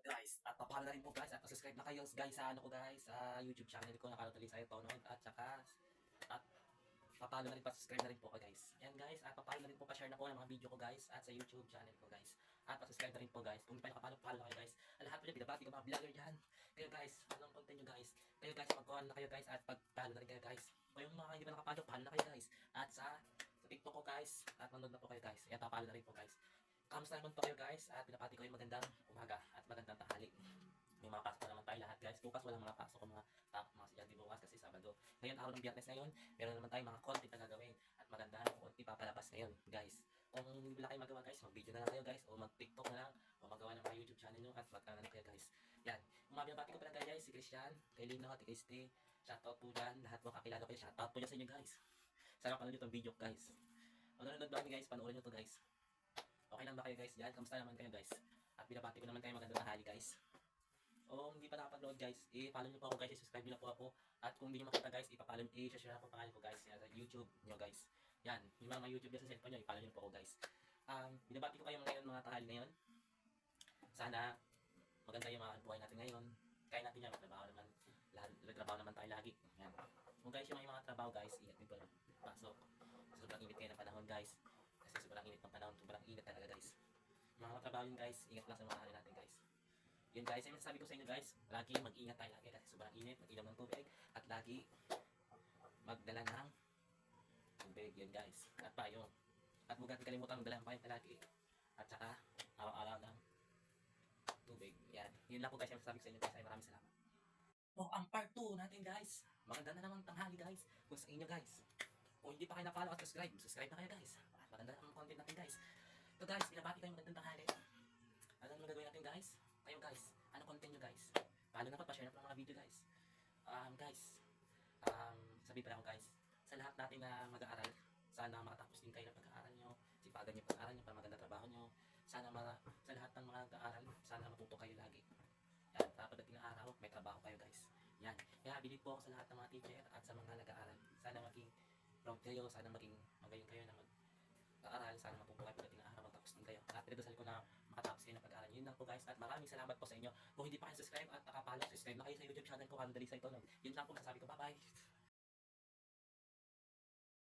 Guys, at papalo na rin po guys at subscribe na kayo guys sa ano ko guys sa YouTube channel ko na Kalotally Sayo Tonod at saka at papalo na rin pa-subscribe na rin po ko guys. Yan guys, at papalo na rin po pa-share na po ng mga video ko guys at sa YouTube channel ko guys. At pa-subscribe na rin po guys. Kung hindi pa nakapalo, palo na kayo guys. Lahat po dyan, binabati ko mga vlogger dyan. Kayo guys, anong content nyo guys? Kayo guys, magkuhan na kayo guys at pagpalo na rin kayo guys. O yung mga hindi pa nakapalo, palo na kayo guys. At sa TikTok ko guys, at manood na po kayo guys. Yan, papalo na rin po guys. Kamusta naman po kayo guys? At pinapati ko yung magandang umaga at magandang tanghali. May mga pasok na naman tayo lahat guys. Bukas walang mga pasok o mga estudyante bukas kasi Sabado. Ngayon araw ng Biyernes ngayon, meron naman tayong mga content na gagawin at maganda na content ipapalabas ngayon guys. Kung hindi wala kayo magawa guys, mag-video na lang kayo guys o mag-TikTok na lang o magawa ng mga YouTube channel nyo at mag-ano na kayo guys. Yan. Yung mga binabati ko pala guys, si Christian, kay Lino, kay Christy, shoutout po dyan. Lahat mo kakilala ko yun, shoutout po dyan sa inyo guys. Sana panood nyo itong video guys. Kung nanonood ba guys, panoorin nyo to guys. Okay lang ba kayo guys dyan? Kamusta naman kayo guys? At binabati ko naman kayo magandang tanghali guys. O hindi pa nakapag-load guys, i-follow nyo po ako guys, i-subscribe nyo na po ako. At kung hindi nyo makita guys, i-follow, i-share po pangalan ko guys sa YouTube nyo guys. Yan, yung mga YouTube dyan sa cellphone nyo, i-follow nyo po ako guys. Binabati ko kayo ngayon mga tanghali ngayon. Sana maganda yung mga buhay natin ngayon. Kaya natin yan, magtrabaho naman. Nagtrabaho naman tayo lagi. Yan. Kung guys yung mga trabaho guys, ingat din po lang. Pasok. Sobrang init kayo ng panahon guys. Kasi sobrang init ng panahon, sobrang init talaga guys. Mga trabaho yun guys, ingat lang sa mga ano natin guys. Yun guys, yung sabi ko sa inyo guys, lagi mag-ingat tayo lagi kasi sobrang init, mag-inom ng tubig at lagi magdala ng tubig yun guys. At pa yun. At huwag natin kalimutan magdala ng payong lagi. At saka araw-araw ng tubig. Yan. Yun lang po guys yung sabi ko sa inyo guys. Ay maraming salamat. So, ang part 2 natin guys. Maganda na naman tanghali guys. Kung sa inyo guys. Kung hindi pa kayo na-follow at subscribe na kayo guys. At maganda ang content natin guys. So guys, binabati kayo magandang tanghali. Ano naman gagawin natin guys? Kayo guys, ano content nyo guys? Paano na pa-share na po ng mga video guys. Guys, sabi pa ako guys, sa lahat natin na mag-aaral, sana makatapos din kayo ng pag-aaral nyo, sipagan nyo pag-aaral nyo para maganda trabaho nyo. Sana sa lahat ng mga nag-aaral, sana matuto kayo lagi. Yan, para pagdating ng araw, may trabaho kayo guys. Yan, kaya bilib po ako sa lahat ng mga teacher at sa mga nag-aaral. Sana maging proud kayo, sana maging magaling kayo na mag-aaral, sana matuto kayo pagdating ng araw, magtapos din kayo. At pinagdasal ko na makatapos kayo ng pag-aaral. Yun lang po guys, at maraming salamat po sa inyo. Kung hindi pa kayo subscribe at nakapalo, subscribe na kayo sa YouTube channel ko, Kalotally Sayo Tonod. Yun lang po masasabi ko, bye bye!